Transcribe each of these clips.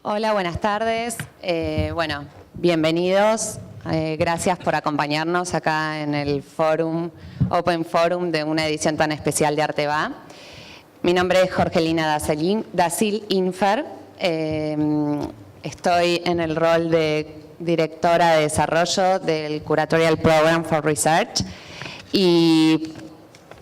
Hola, buenas tardes. Bueno, bienvenidos. Gracias por acompañarnos acá en el Open Forum de una edición tan especial de Arteba. Mi nombre es Jorgelina Dacil Infer. Estoy en el rol de directora de desarrollo del Curatorial Program for Research y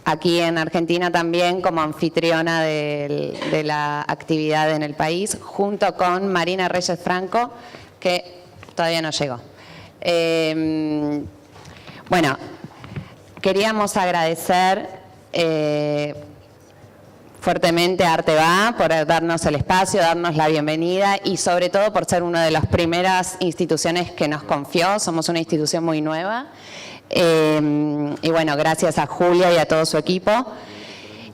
aquí en Argentina también como anfitriona de la actividad en el país, junto con Marina Reyes Franco, que todavía no llegó. Bueno, queríamos agradecer fuertemente a Arteba por darnos el espacio, darnos la bienvenida y sobre todo por ser una de las primeras instituciones que nos confió. Somos una institución muy nueva. Y bueno, gracias a Julia y a todo su equipo.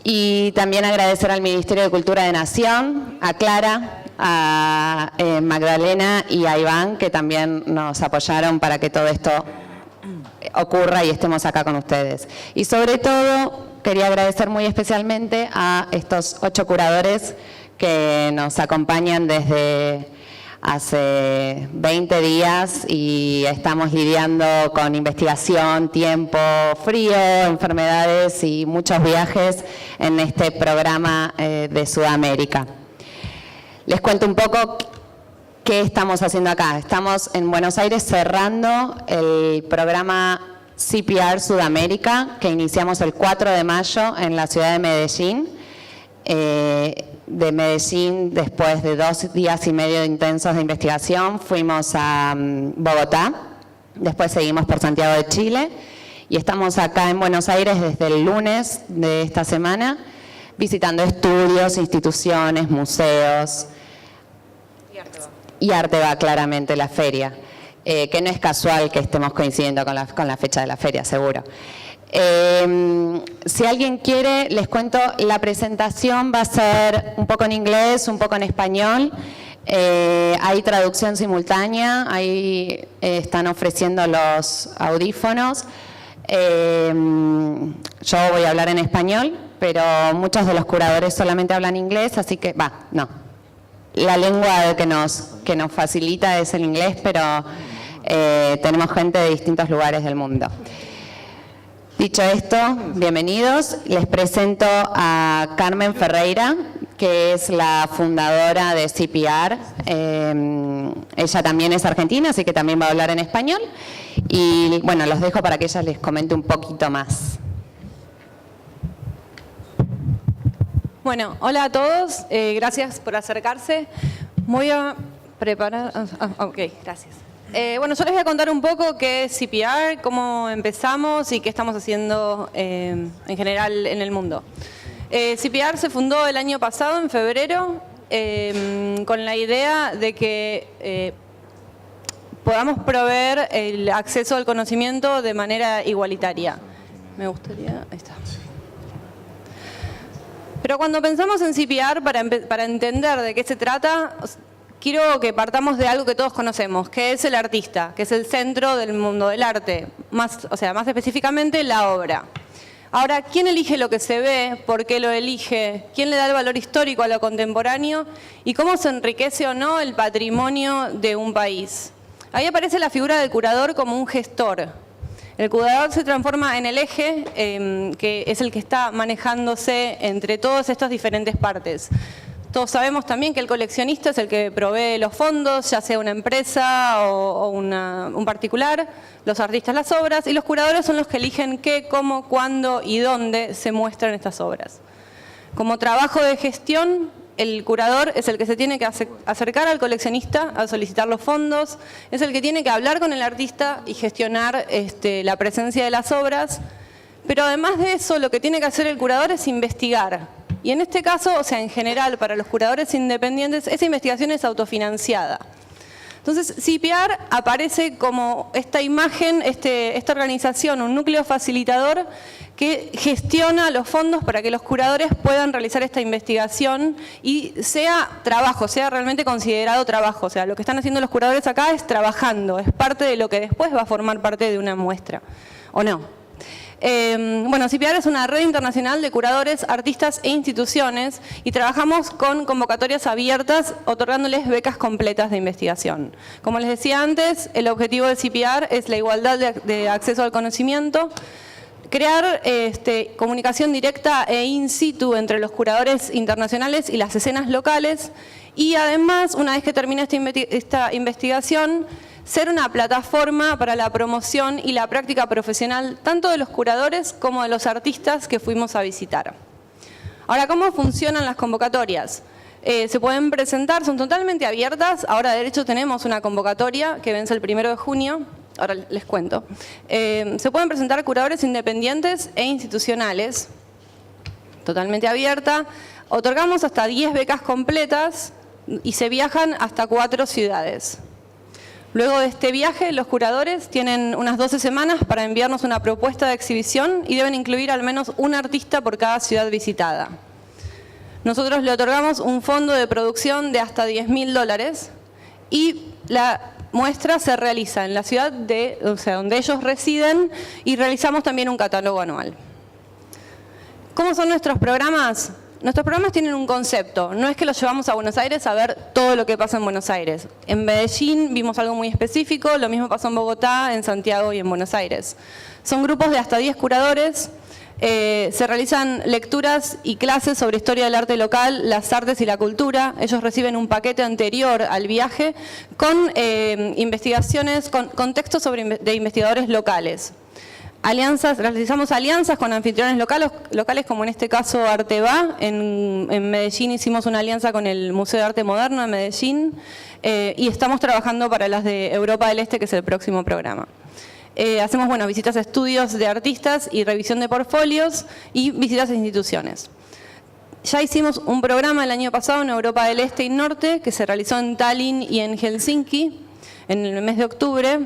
Y también agradecer al Ministerio de Cultura de Nación, a Clara, a Magdalena y a Iván, que también nos apoyaron para que todo esto ocurra y estemos acá con ustedes. Y sobre todo, quería agradecer muy especialmente a estos 8 curadores que nos acompañan desde hace 20 días y estamos lidiando con investigación, tiempo, frío, enfermedades y muchos viajes en este programa de Sudamérica. Les cuento un poco qué estamos haciendo acá. Estamos en Buenos Aires cerrando el programa CPR Sudamérica, que iniciamos el 4 de mayo en la ciudad de Medellín. De Medellín, después de 2 días y medio intensos de investigación, fuimos a Bogotá, después seguimos por Santiago de Chile y estamos acá en Buenos Aires desde el lunes de esta semana, visitando estudios, instituciones, museos y Arteba, claramente, la feria, que no es casual que estemos coincidiendo con la fecha de la feria, seguro. Si alguien quiere, les cuento, la presentación va a ser un poco en inglés, un poco en español. Hay traducción simultánea, ahí están ofreciendo los audífonos. Yo voy a hablar en español, pero muchos de los curadores solamente hablan inglés, así que, no. La lengua que nos facilita es el inglés, pero tenemos gente de distintos lugares del mundo. Dicho esto, bienvenidos. Les presento a Carmen Ferreira, que es la fundadora de CPR. Ella también es argentina, así que también va a hablar en español. Y bueno, los dejo para que ella les comente un poquito más. Bueno, hola a todos. Gracias por acercarse. Voy a preparar... ok, gracias. Bueno, yo les voy a contar un poco qué es CPR, cómo empezamos y qué estamos haciendo en general en el mundo. CPR se fundó el año pasado, en febrero, con la idea de que podamos proveer el acceso al conocimiento de manera igualitaria. Me gustaría... Ahí está. Pero cuando pensamos en CPR, para entender de qué se trata, quiero que partamos de algo que todos conocemos, que es el artista, que es el centro del mundo del arte, más específicamente la obra. Ahora, ¿quién elige lo que se ve? ¿Por qué lo elige? ¿Quién le da el valor histórico a lo contemporáneo? ¿Y cómo se enriquece o no el patrimonio de un país? Ahí aparece la figura del curador como un gestor. El curador se transforma en el eje, que es el que está manejándose entre todas estas diferentes partes. Todos sabemos también que el coleccionista es el que provee los fondos, ya sea una empresa o un particular, los artistas las obras, y los curadores son los que eligen qué, cómo, cuándo y dónde se muestran estas obras. Como trabajo de gestión, el curador es el que se tiene que acercar al coleccionista a solicitar los fondos, es el que tiene que hablar con el artista y gestionar la presencia de las obras, pero además de eso lo que tiene que hacer el curador es investigar. Y en este caso, en general, para los curadores independientes, esa investigación es autofinanciada. Entonces, CPR aparece como esta imagen, esta organización, un núcleo facilitador que gestiona los fondos para que los curadores puedan realizar esta investigación y sea trabajo, sea realmente considerado trabajo. O sea, lo que están haciendo los curadores acá es trabajando, es parte de lo que después va a formar parte de una muestra, ¿o no? Bueno, CIPIAR es una red internacional de curadores, artistas e instituciones y trabajamos con convocatorias abiertas otorgándoles becas completas de investigación. Como les decía antes, el objetivo de CIPIAR es la igualdad de acceso al conocimiento, crear comunicación directa e in situ entre los curadores internacionales y las escenas locales y además, una vez que termine esta investigación, ser una plataforma para la promoción y la práctica profesional tanto de los curadores como de los artistas que fuimos a visitar. Ahora, ¿cómo funcionan las convocatorias? Se pueden presentar, son totalmente abiertas. Ahora, de hecho, tenemos una convocatoria que vence el 1 de junio. Ahora les cuento. Se pueden presentar curadores independientes e institucionales, totalmente abierta. Otorgamos hasta 10 becas completas y se viajan hasta 4 ciudades. Luego de este viaje, los curadores tienen unas 12 semanas para enviarnos una propuesta de exhibición y deben incluir al menos un artista por cada ciudad visitada. Nosotros le otorgamos un fondo de producción de hasta $10.000 y la muestra se realiza en la ciudad donde ellos residen y realizamos también un catálogo anual. ¿Cómo son nuestros programas? Nuestros programas tienen un concepto, no es que los llevamos a Buenos Aires a ver todo lo que pasa en Buenos Aires. En Medellín vimos algo muy específico, lo mismo pasó en Bogotá, en Santiago y en Buenos Aires. Son grupos de hasta 10 curadores, se realizan lecturas y clases sobre historia del arte local, las artes y la cultura. Ellos reciben un paquete anterior al viaje con investigaciones, con textos de investigadores locales. Realizamos alianzas con anfitriones locales como en este caso Arteba. En Medellín hicimos una alianza con el Museo de Arte Moderno de Medellín y estamos trabajando para las de Europa del Este, que es el próximo programa. Hacemos visitas a estudios de artistas y revisión de portfolios y visitas a instituciones. Ya hicimos un programa el año pasado en Europa del Este y Norte que se realizó en Tallinn y en Helsinki en el mes de octubre.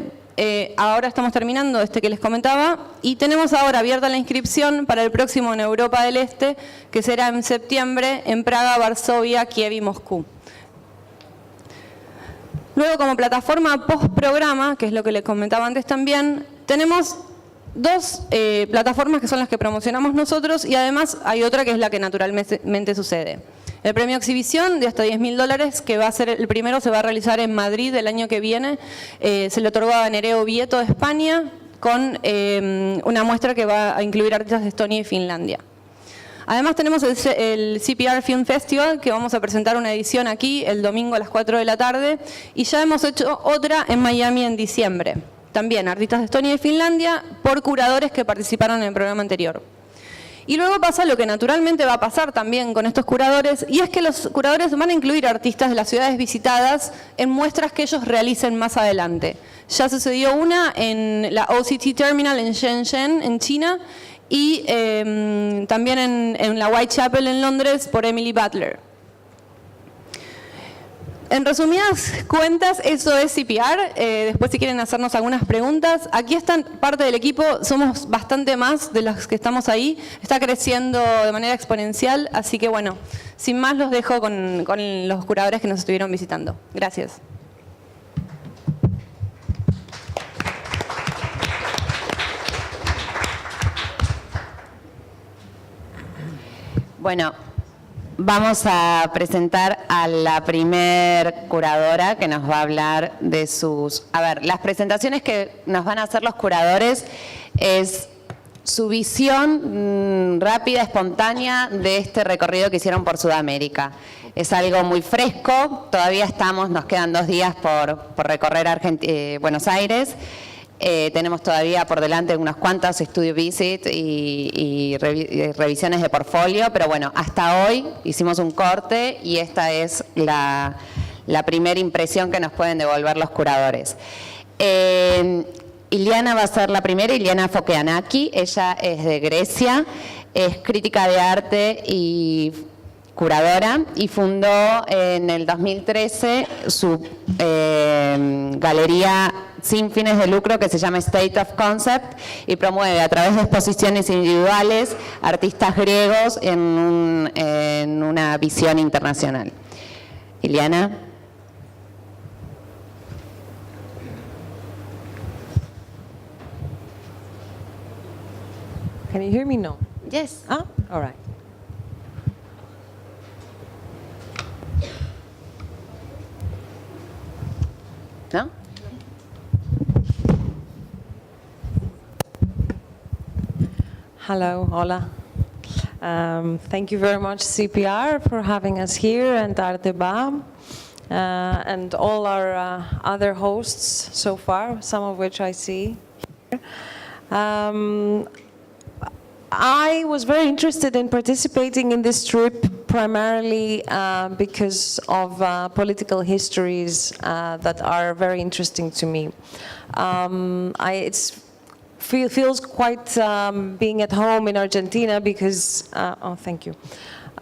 Ahora estamos terminando que les comentaba y tenemos ahora abierta la inscripción para el próximo en Europa del Este, que será en septiembre en Praga, Varsovia, Kiev y Moscú. Luego, como plataforma post-programa, que es lo que les comentaba antes también, tenemos 2 plataformas que son las que promocionamos nosotros y además hay otra que es la que naturalmente sucede. El premio exhibición de hasta $10.000, que va a ser el primero, se va a realizar en Madrid el año que viene. Se le otorgó a Nereo Vieto de España con una muestra que va a incluir artistas de Estonia y Finlandia. Además tenemos el CIPIAR Film Festival, que vamos a presentar una edición aquí el domingo a las 4 de la tarde y ya hemos hecho otra en Miami en diciembre. También artistas de Estonia y Finlandia por curadores que participaron en el programa anterior. Y luego pasa lo que naturalmente va a pasar también con estos curadores, y es que los curadores van a incluir artistas de las ciudades visitadas en muestras que ellos realicen más adelante. Ya sucedió una en la OCT Terminal en Shenzhen, en China, y también en la Whitechapel en Londres por Emily Butler. En resumidas cuentas, eso es CIPIAR. Después, si quieren hacernos algunas preguntas, aquí están parte del equipo, somos bastante más de los que estamos ahí, está creciendo de manera exponencial, así que bueno, sin más los dejo con los curadores que nos estuvieron visitando. Gracias. Bueno, vamos a presentar a la primer curadora que nos va a hablar de sus... A ver, las presentaciones que nos van a hacer los curadores es su visión rápida, espontánea de este recorrido que hicieron por Sudamérica. Es algo muy fresco, todavía nos quedan 2 días por recorrer Buenos Aires. Tenemos todavía por delante unas cuantas studio visit y revisiones de portfolio, pero bueno, hasta hoy hicimos un corte y esta es la primera impresión que nos pueden devolver los curadores. Iliana va a ser la primera, Iliana Fokeanaki, ella es de Grecia, es crítica de arte y curadora y fundó en el 2013 su galería sin fines de lucro que se llama State of Concept y promueve a través de exposiciones individuales artistas griegos en una visión internacional. Iliana. Can you hear me? No. Yes. Ah, all right. ¿No? Hello, hola. Thank you very much, CPR, for having us here, and Arteba, and all our other hosts so far, some of which I see here. I was very interested in participating in this trip primarily because of political histories that are very interesting to me. It feels quite being at home in Argentina because, oh, thank you.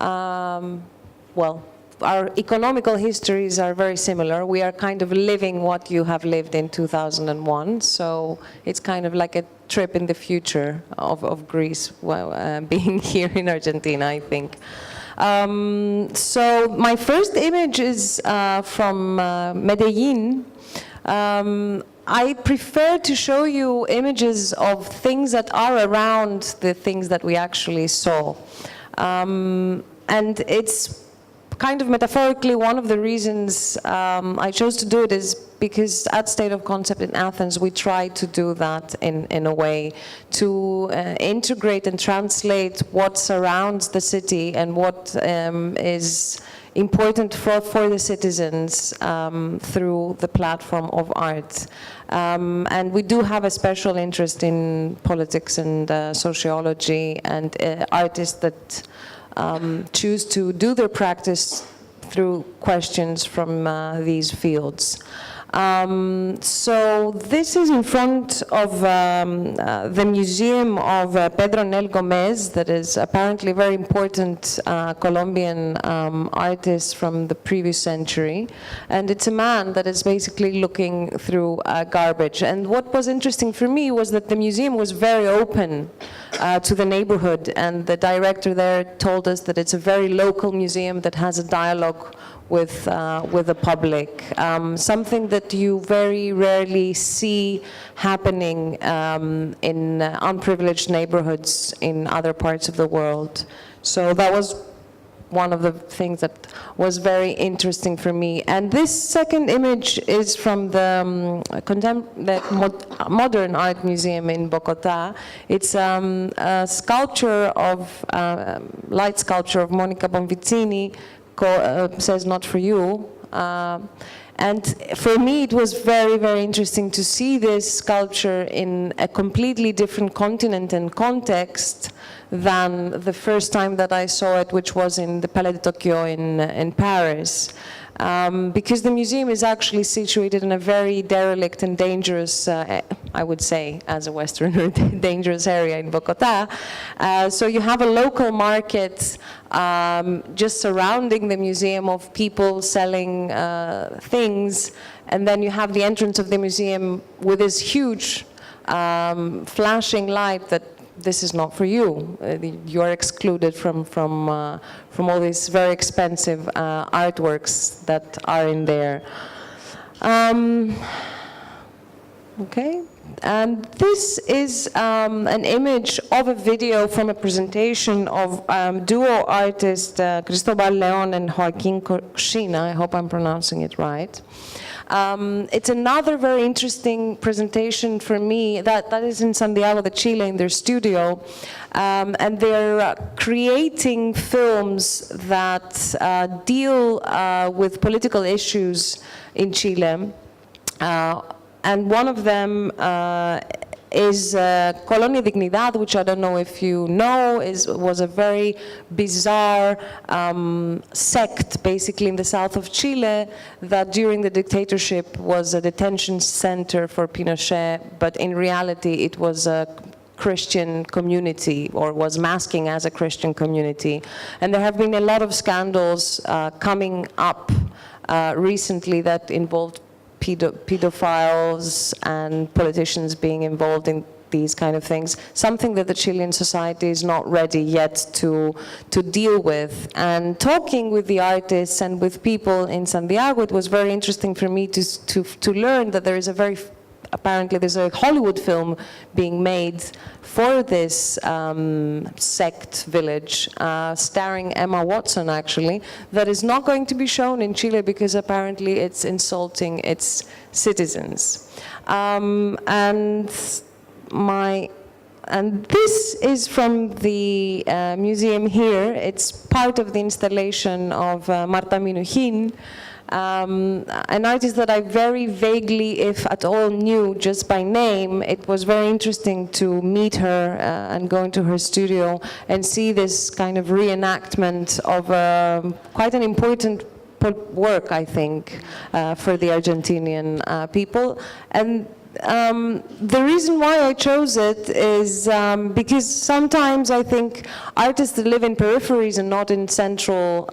Well, our economical histories are very similar. We are kind of living what you have lived in 2001, so it's kind of like a trip in the future of Greece, being here in Argentina, I think. So my first image is from Medellin. I prefer to show you images of things that are around the things that we actually saw. And it's kind of metaphorically one of the reasons I chose to do it is because at State of Concept in Athens, we try to do that in a way, to integrate and translate what surrounds the city and what is important for the citizens through the platform of art. And we do have a special interest in politics and sociology and artists that choose to do their practice through questions from these fields. So this is in front of the museum of Pedro Nel Gomez, that is apparently a very important Colombian artist from the previous century. And it's a man that is basically looking through garbage. And what was interesting for me was that the museum was very open to the neighborhood. And the director there told us that it's a very local museum that has a dialogue with the public, something that you very rarely see happening in unprivileged neighborhoods in other parts of the world. So that was one of the things that was very interesting for me. And this second image is from the Modern Art Museum in Bogota. It's a sculpture of, light sculpture of Monica Bonvicini, says "Not for you." And for me, it was very, very interesting to see this sculpture in a completely different continent and context than the first time that I saw it, which was in the Palais de Tokyo in Paris. Because the museum is actually situated in a very derelict and dangerous, I would say, as a Westerner, dangerous area in Bogota. So you have a local market just surrounding the museum of people selling things, and then you have the entrance of the museum with this huge flashing light that this is not for you. You are excluded from all these very expensive artworks that are in there. Okay. And this is an image of a video from a presentation of duo artist Cristobal León and Joaquín Cochina. I hope I'm pronouncing it right. It's another very interesting presentation for me that is in Santiago de Chile in their studio. And they're creating films that deal with political issues in Chile. And one of them is Colonia Dignidad, which I don't know if you know, was a very bizarre sect, basically in the south of Chile, that during the dictatorship was a detention center for Pinochet, but in reality it was a Christian community, or was masking as a Christian community. And there have been a lot of scandals coming up recently that involved pedophiles and politicians being involved in these kind of things, something that the Chilean society is not ready yet to deal with. And talking with the artists and with people in Santiago, it was very interesting for me to learn that there is a very apparently there's a Hollywood film being made for this sect village, starring Emma Watson actually, that is not going to be shown in Chile because apparently it's insulting its citizens. And this is from the museum here. It's part of the installation of Marta Minujín, an artist that I very vaguely, if at all, knew just by name. It was very interesting to meet her and go into her studio and see this kind of reenactment of quite an important work, I think, for the Argentinian people. And the reason why I chose it is because sometimes I think artists that live in peripheries and not in central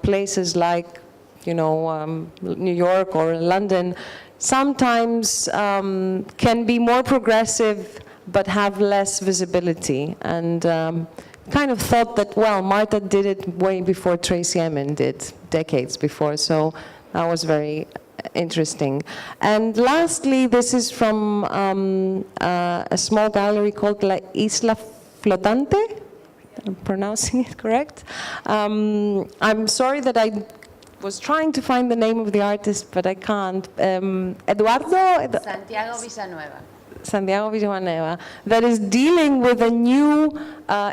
places like, you know, New York or London, sometimes can be more progressive but have less visibility. And kind of thought that, well, Marta did it way before Tracey Emin did, decades before, so that was very interesting. And lastly, this is from a small gallery called La Isla Flotante. I'm pronouncing it correct. I'm sorry that I was trying to find the name of the artist, but I can't. Eduardo? Santiago Villanueva. Santiago Villanueva, that is dealing with a new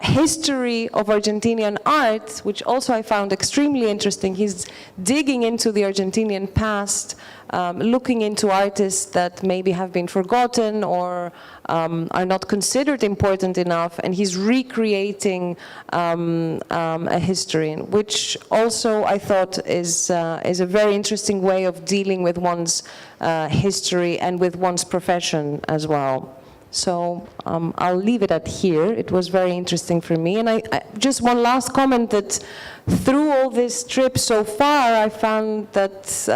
history of Argentinian art, which also I found extremely interesting. He's digging into the Argentinian past, looking into artists that maybe have been forgotten or are not considered important enough, and he's recreating a history, which also I thought is a very interesting way of dealing with one's history and with one's profession as well. So I'll leave it at here. It was very interesting for me. And I just one last comment that through all this trip so far, I found that,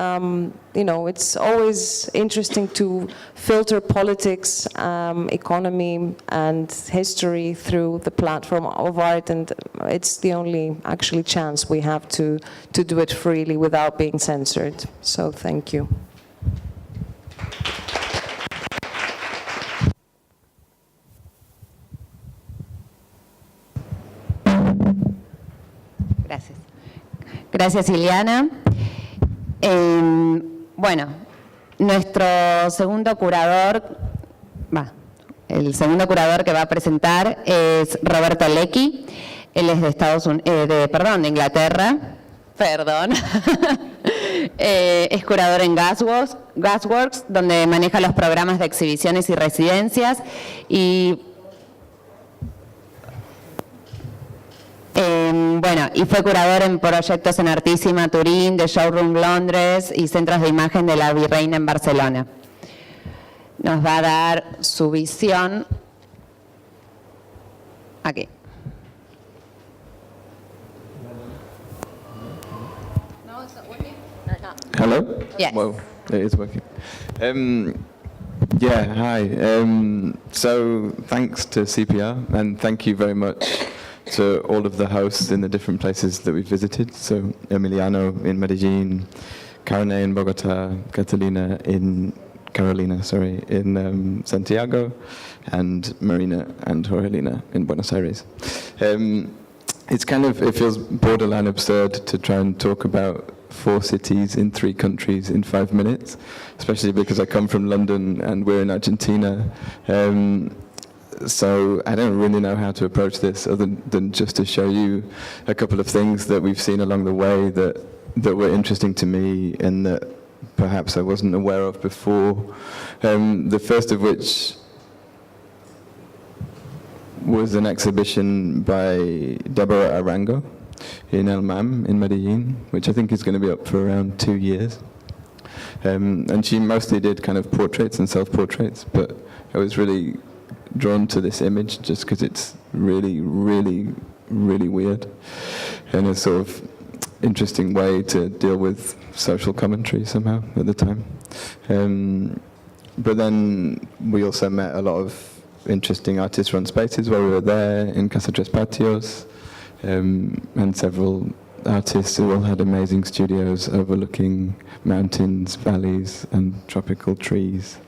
you know, it's always interesting to filter politics, economy, and history through the platform of art. And it's the only actually chance we have to do it freely without being censored. So thank you. Gracias. Gracias, Ileana. Bueno, nuestro segundo curador, el segundo curador que va a presentar es Roberto Leckie. Él es de Inglaterra. Es curador en Gasworks, donde maneja los programas de exhibiciones y residencias. Y fue curador en proyectos en Artísima, Turín, The Showroom Londres y Centros de Imagen de la Virreina en Barcelona. Nos va a dar su visión aquí. Hello? Yes. Well, it is working. Yeah, hi. So thanks to CPR, and thank you very much to all of the hosts in the different places that we visited. So Emiliano in Medellin, Carne in Bogota, Carolina in Santiago, and Marina and Jorgelina in Buenos Aires. It feels borderline absurd to try and talk about 4 cities in 3 countries in 5 minutes, especially because I come from London and we're in Argentina. So I don't really know how to approach this other than just to show you a couple of things that we've seen along the way that were interesting to me and that perhaps I wasn't aware of before. The first of which was an exhibition by Deborah Arango in El MAM in Medellin, which I think is going to be up for around 2 years. And she mostly did kind of portraits and self-portraits, but I was really drawn to this image just because it's really, really, really weird and a sort of interesting way to deal with social commentary somehow at the time. But then we also met a lot of interesting artist-run spaces while we were there in Casa Tres Patios, and several artists who all had amazing studios overlooking mountains, valleys, and tropical trees.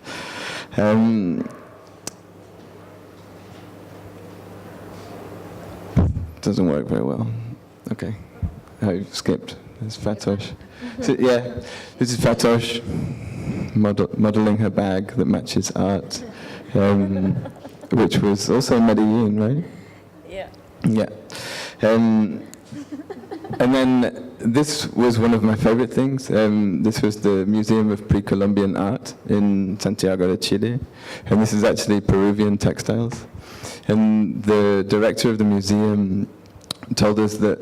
Doesn't work very well. Okay, I skipped. There's Fatosh. So, yeah, this is Fatosh modeling her bag that matches art, which was also in Medellin, right? Yeah. Yeah. And then this was one of my favorite things. This was the Museum of Pre-Columbian Art in Santiago de Chile. And this is actually Peruvian textiles. And the director of the museum told us that,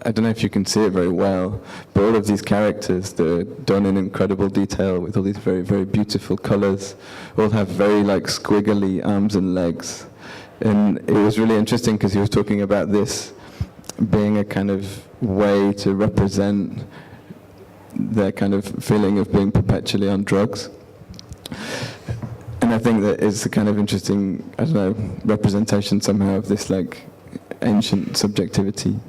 I don't know if you can see it very well, but all of these characters, they're done in incredible detail with all these very, very beautiful colors, all have very like squiggly arms and legs. And it was really interesting because he was talking about this being a kind of way to represent their kind of feeling of being perpetually on drugs. And I think that is a kind of interesting, I don't know, representation somehow of this like ancient subjectivity.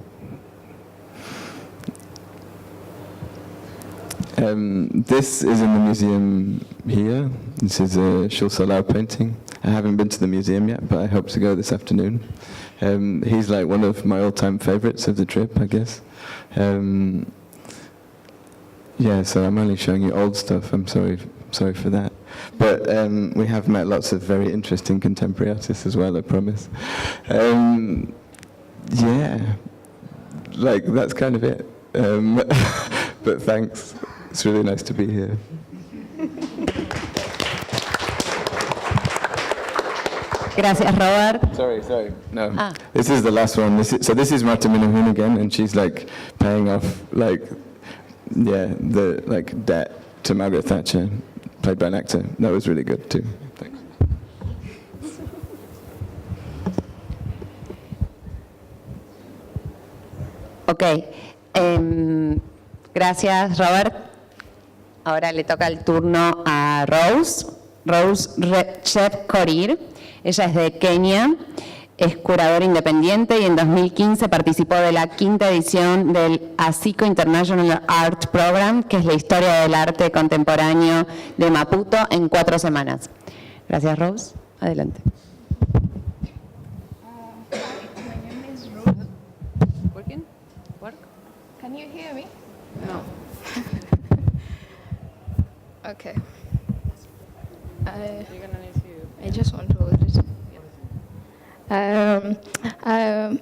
This is in the museum here. This is a Jules Solar painting. I haven't been to the museum yet, but I hope to go this afternoon. He's like one of my all-time favorites of the trip, I guess. Yeah, so I'm only showing you old stuff. I'm sorry for that. But we have met lots of very interesting contemporary artists as well, I promise. Yeah, like that's kind of it. But thanks. It's really nice to be here. Gracias, Robert. Sorry. No. This is the last one. This is Marta Minahun again, and she's like paying off the debt to Margaret Thatcher, played by an actor. That was really good too. Thanks. Ok. Gracias, Robert. Ahora le toca el turno a Rose Chef-Korir. Ella es de Kenia, es curadora independiente y en 2015 participó de la 5ª edición del ASICO International Art Program, que es la historia del arte contemporáneo de Maputo en 4 semanas. Gracias, Rose. Adelante. My name is Rose. Working? Work? Can you hear me? No. Okay. You're gonna need to. I just want to hold it.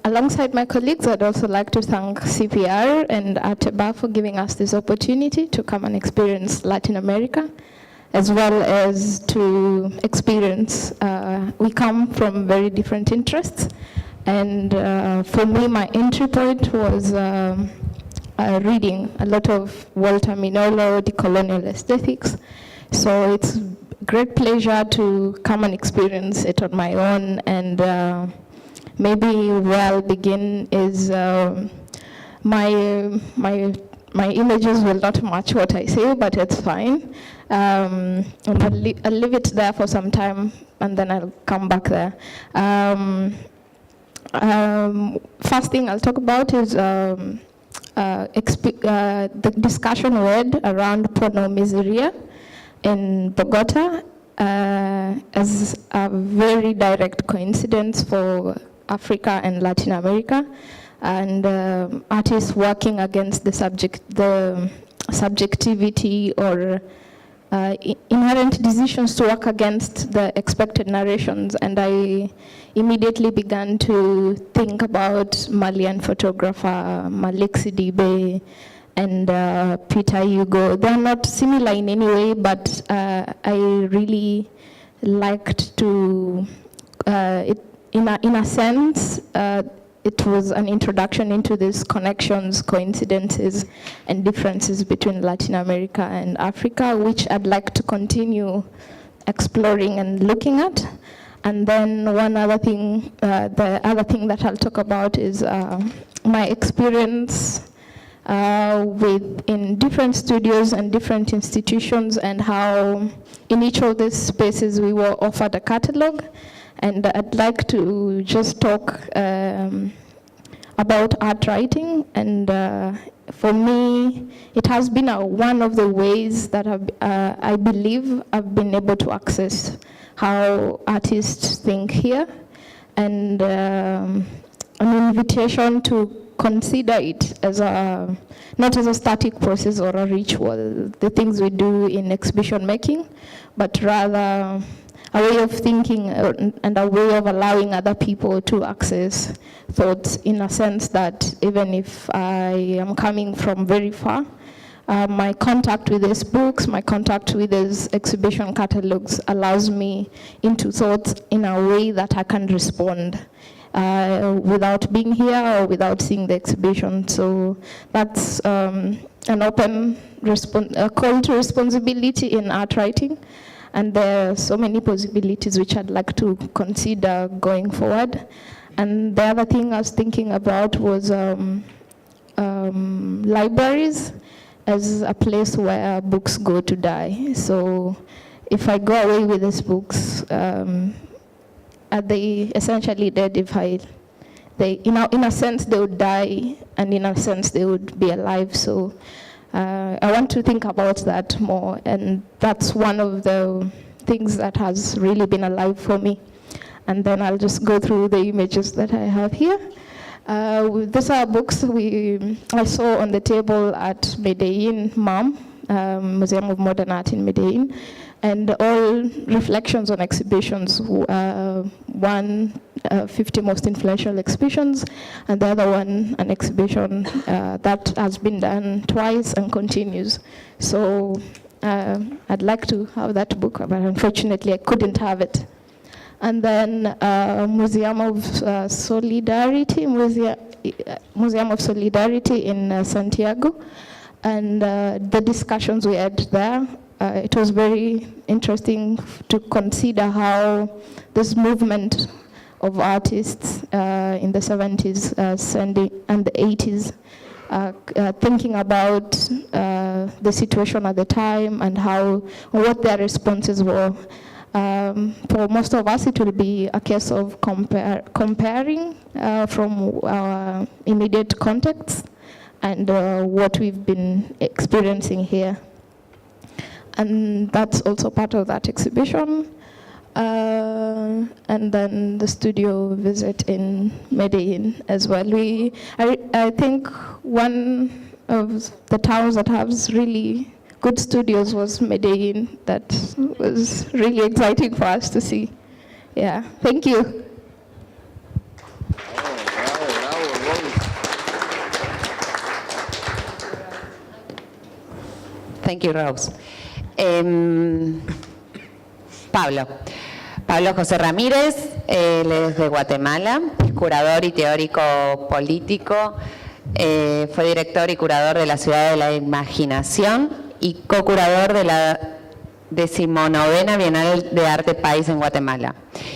Alongside my colleagues, I'd also like to thank CPR and Ateba for giving us this opportunity to come and experience Latin America, as well as to experience, we come from very different interests, and for me, my entry point was reading a lot of Walter Minolo, Decolonial Aesthetics, so it's great pleasure to come and experience it on my own, and maybe where I'll begin is my images will not match what I say, but it's fine. I'll leave it there for some time, and then I'll come back there. First thing I'll talk about is the discussion we had around Porno Miseria in Bogota as a very direct coincidence for Africa and Latin America, and artists working against the subjectivity or inherent decisions to work against the expected narrations. And I immediately began to think about Malian photographer Malik Sidibe and Peter Hugo. They're not similar in any way, but I really liked to, in a sense, it was an introduction into these connections, coincidences, and differences between Latin America and Africa, which I'd like to continue exploring and looking at. And then one other thing, the other thing that I'll talk about is my experience in different studios and different institutions, and how in each of these spaces we were offered a catalog. And I'd like to just talk about art writing, and for me, it has been one of the ways that I believe I've been able to access how artists think here, and an invitation to consider it as not as a static process or a ritual, the things we do in exhibition making, but rather a way of thinking and a way of allowing other people to access thoughts, in a sense that even if I am coming from very far, my contact with these books, my contact with these exhibition catalogs allows me into thoughts in a way that I can respond without being here or without seeing the exhibition. So that's an open call to responsibility in art writing. And there are so many possibilities which I'd like to consider going forward. And the other thing I was thinking about was libraries as a place where books go to die. So if I go away with these books, are they essentially dead? If in a sense they would die, and in a sense they would be alive. So I want to think about that more, and that's one of the things that has really been alive for me. And then I'll just go through the images that I have here. These are books I saw on the table at Medellin MAM, Museum of Modern Art in Medellin, and all reflections on exhibitions. One, 50 most influential exhibitions, and the other one, an exhibition that has been done twice and continues. So I'd like to have that book, but unfortunately I couldn't have it. And then Museum of Solidarity, Museum of Solidarity in Santiago, and the discussions we had there. It was very interesting to consider how this movement of artists in the 70s and the 80s thinking about the situation at the time and what their responses were. For most of us, it will be a case of comparing from our immediate context and what we've been experiencing here. And that's also part of that exhibition. And then the studio visit in Medellin as well. I think one of the towns that has really good studios was Medellin. That was really exciting for us to see. Yeah, thank you. Thank you, Rose. Pablo José Ramírez, él es de Guatemala, es curador y teórico político, fue director y curador de la Ciudad de la Imaginación y co-curador de la 19ª Bienal de Arte País en Guatemala.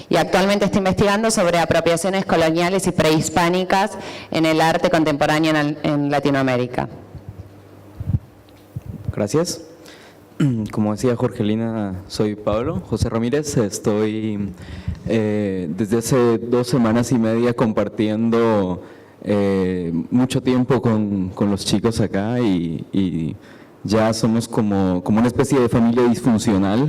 Y actualmente está investigando sobre apropiaciones coloniales y prehispánicas en el arte contemporáneo en Latinoamérica. Gracias. Como decía Jorgelina, soy Pablo José Ramírez. Estoy desde hace 2 semanas y media compartiendo mucho tiempo con los chicos acá y ya somos como una especie de familia disfuncional.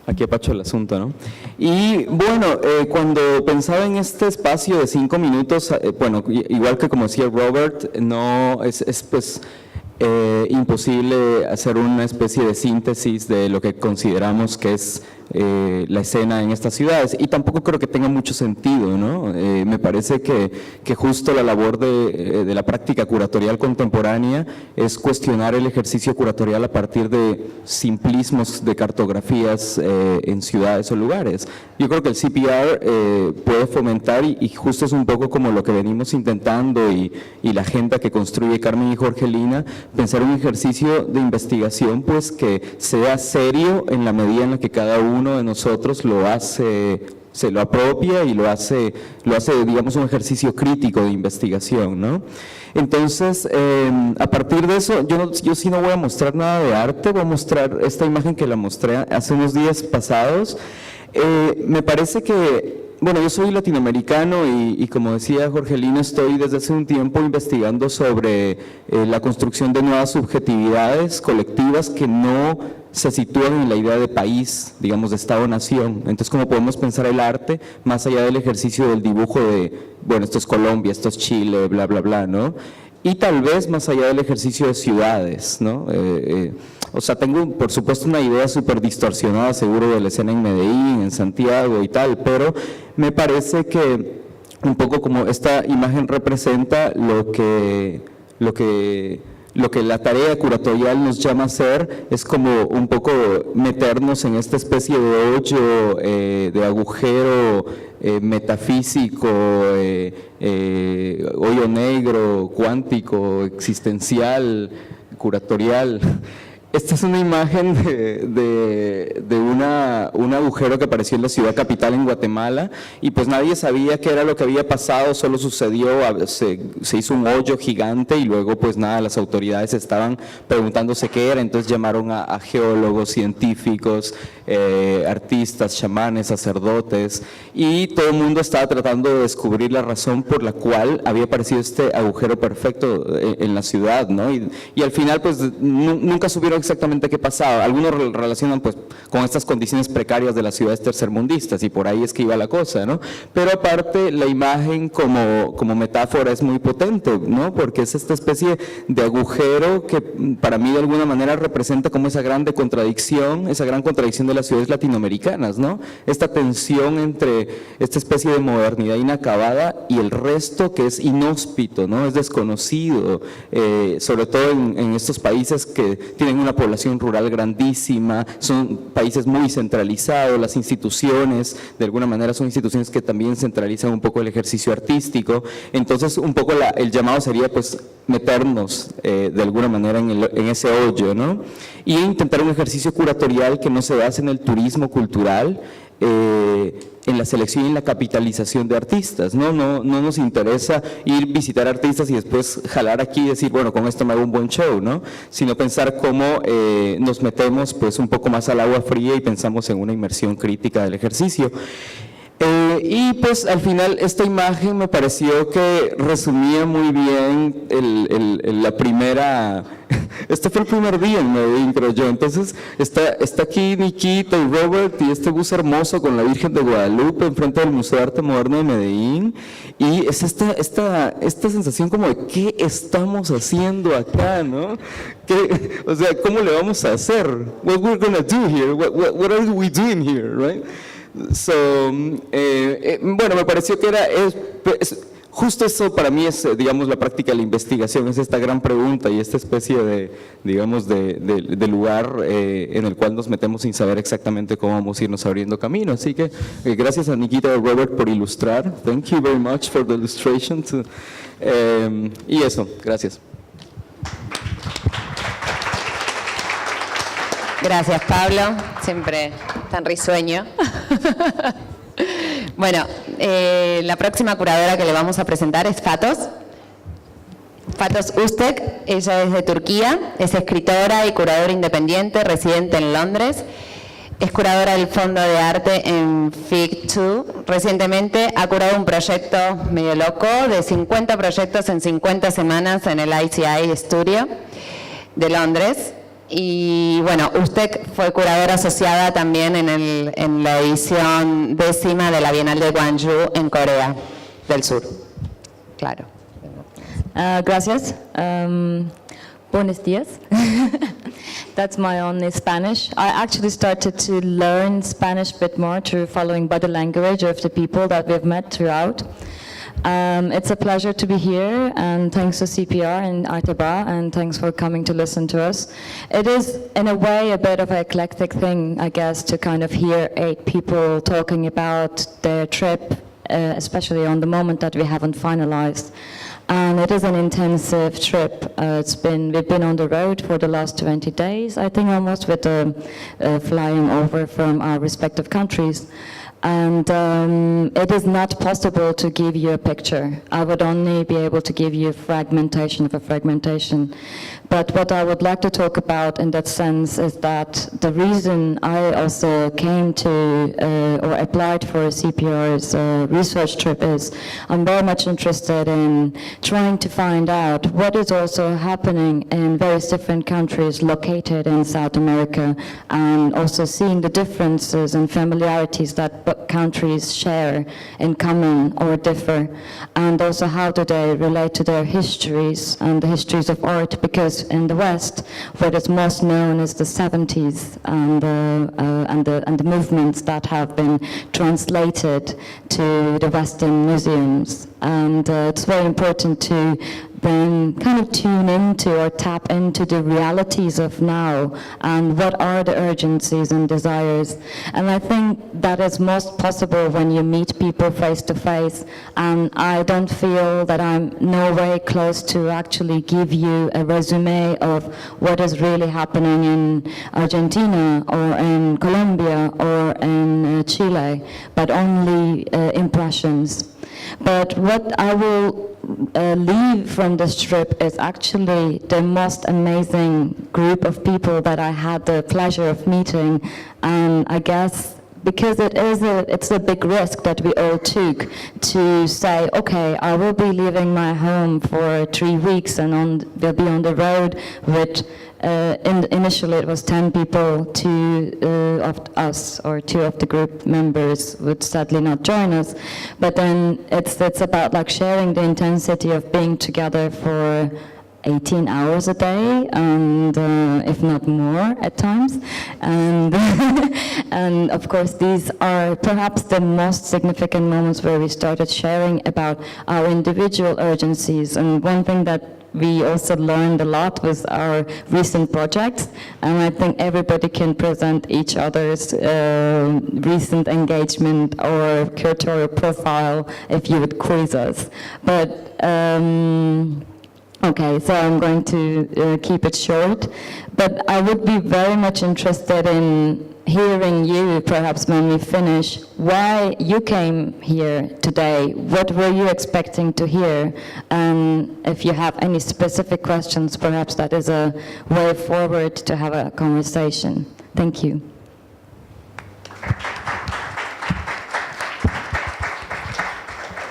Aquí apacho el asunto, ¿no? Y bueno, cuando pensaba en este espacio de 5 minutos, bueno, igual que como decía Robert, no es pues imposible hacer una especie de síntesis de lo que consideramos que es la escena en estas ciudades, y tampoco creo que tenga mucho sentido, ¿no? Me parece que justo la labor de la práctica curatorial contemporánea es cuestionar el ejercicio curatorial a partir de simplismos de cartografías en ciudades o lugares. Yo creo que el CPR puede fomentar, y justo es un poco como lo que venimos intentando y la agenda que construye Carmen y Jorgelina, pensar un ejercicio de investigación pues que sea serio en la medida en la que cada uno de nosotros lo hace, se lo apropia y lo hace, digamos, un ejercicio crítico de investigación, ¿no? Entonces, a partir de eso, yo sí no voy a mostrar nada de arte, voy a mostrar esta imagen que la mostré hace unos días pasados. Me parece que bueno, yo soy latinoamericano y como decía Jorgelina, estoy desde hace un tiempo investigando sobre la construcción de nuevas subjetividades colectivas que no se sitúan en la idea de país, digamos, de Estado-nación. Entonces, ¿cómo podemos pensar el arte más allá del ejercicio del dibujo de, bueno, esto es Colombia, esto es Chile, bla, bla, bla, ¿no? Y tal vez más allá del ejercicio de ciudades, ¿no? O sea, tengo por supuesto una idea súper distorsionada seguro de la escena en Medellín, en Santiago y tal, pero me parece que un poco como esta imagen representa lo que la tarea curatorial nos llama a hacer es como un poco meternos en esta especie de hoyo, de agujero metafísico, hoyo negro, cuántico, existencial, curatorial. Esta es una imagen de un agujero que apareció en la ciudad capital en Guatemala y pues nadie sabía qué era lo que había pasado, solo sucedió, se hizo un hoyo gigante y luego pues nada, las autoridades estaban preguntándose qué era, entonces llamaron a geólogos, científicos, artistas, chamanes, sacerdotes y todo el mundo estaba tratando de descubrir la razón por la cual había aparecido este agujero perfecto en la ciudad, ¿no? Y al final pues nunca supieron exactamente qué pasaba. Algunos relacionan pues con estas condiciones precarias de las ciudades tercermundistas y por ahí es que iba la cosa, ¿no? Pero aparte la imagen como metáfora es muy potente, ¿no? Porque es esta especie de agujero que para mí de alguna manera representa como esa gran contradicción de las ciudades latinoamericanas, ¿no? Esta tensión entre esta especie de modernidad inacabada y el resto que es inhóspito, ¿no? Es desconocido, sobre todo en estos países que tienen una población rural grandísima, son países muy centralizados, las instituciones de alguna manera son instituciones que también centralizan un poco el ejercicio artístico, entonces un poco el llamado sería pues meternos de alguna manera en ese hoyo, ¿no? Y intentar un ejercicio curatorial que no se base en el turismo cultural, en la selección y en la capitalización de artistas, ¿no? No nos interesa ir visitar artistas y después jalar aquí y decir, bueno, con esto me hago un buen show, ¿no? Sino pensar cómo nos metemos pues un poco más al agua fría y pensamos en una inmersión crítica del ejercicio. Y pues al final esta imagen me pareció que resumía muy bien la primera, este fue el primer día en Medellín, creo yo. Entonces está aquí Nikita y Robert y este bus hermoso con la Virgen de Guadalupe enfrente del Museo de Arte Moderno de Medellín, y es esta sensación como de ¿qué estamos haciendo acá, no? O sea, ¿cómo le vamos a hacer? What we're gonna do here? What are we doing here, right? So, bueno, me pareció que justo eso para mí es, digamos, la práctica de la investigación, es esta gran pregunta y esta especie de, digamos, de lugar en el cual nos metemos sin saber exactamente cómo vamos a irnos abriendo camino. Así que gracias a Nikita y Robert por ilustrar. Thank you very much for the illustration. Y eso, gracias. Gracias, Pablo, siempre tan risueño. Bueno, la próxima curadora que le vamos a presentar es Fatos Ustek. Ella es de Turquía, es escritora y curadora independiente, residente en Londres. Es curadora del Fondo de Arte en FIG2. Recientemente ha curado un proyecto medio loco de 50 proyectos en 50 semanas en el ICI Studio de Londres. Y bueno, usted fue curadora asociada también en la edición 10ª de la Bienal de Gwangju en Corea del Sur. Claro. Gracias. Buenos días. That's my only Spanish. I actually started to learn Spanish a bit more through following body language of the people that we've met throughout. It's a pleasure to be here, and thanks to CPR and Arteba, and thanks for coming to listen to us. It is, in a way, a bit of an eclectic thing, I guess, to kind of hear 8 people talking about their trip, especially on the moment that we haven't finalized. And it is an intensive trip. We've been on the road for the last 20 days, I think, almost, with flying over from our respective countries. And it is not possible to give you a picture. I would only be able to give you a fragmentation of a fragmentation. But what I would like to talk about in that sense is that the reason I also came to or applied for CPR's research trip is I'm very much interested in trying to find out what is also happening in various different countries located in South America, and also seeing the differences and familiarities that countries share in common or differ, and also how do they relate to their histories and the histories of art, because in the West, what is most known is the 70s and the movements that have been translated to the Western museums. And it's very important to then kind of tune into or tap into the realities of now and what are the urgencies and desires. And I think that is most possible when you meet people face to face. And I don't feel that I'm no way close to actually give you a resume of what is really happening in Argentina or in Colombia or in Chile, but only impressions. But what I will leave from this trip is actually the most amazing group of people that I had the pleasure of meeting. And I guess because it's a big risk that we all took to say, okay, I will be leaving my home for 3 weeks and we'll be on the road with initially it was 10 people, 2 of us or 2 of the group members would sadly not join us. But then it's about like sharing the intensity of being together for 18 hours a day, and if not more at times. And, and of course, these are perhaps the most significant moments where we started sharing about our individual urgencies. And one thing that we also learned a lot was our recent projects, and I think everybody can present each other's recent engagement or curatorial profile if you would quiz us. But okay, so I'm going to keep it short, but I would be very much interested in hearing you, perhaps when we finish, why you came here today. What were you expecting to hear? And if you have any specific questions, perhaps that is a way forward to have a conversation. Thank you.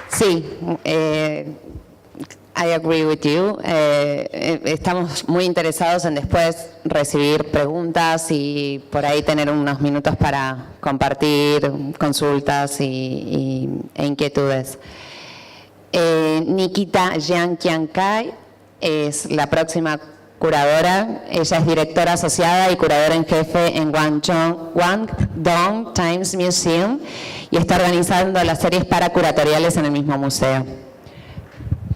Sí, I agree with you. Estamos muy interesados en después recibir preguntas y por ahí tener unos minutos para compartir consultas e inquietudes. Nikita Jianqiankai es la próxima curadora. Ella es directora asociada y curadora en jefe en Guangdong Times Museum y está organizando las series paracuratoriales en el mismo museo.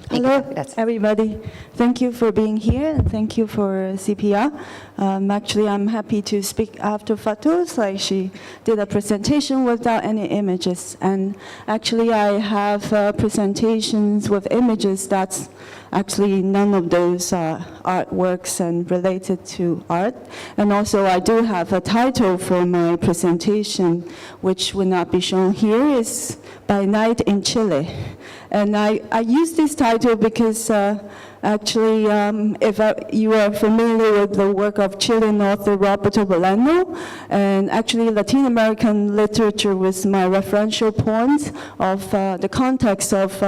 Hello, everybody. Thank you for being here, and thank you for CPR. Actually, I'm happy to speak after Fatou. Like, she did a presentation without any images, and actually I have presentations with images that's actually none of those are artworks and related to art. And also I do have a title for my presentation, which will not be shown here, is By Night in Chile. And I use this title because actually, if you are familiar with the work of Chilean author Roberto Bolaño, and actually Latin American literature was my referential point of the context of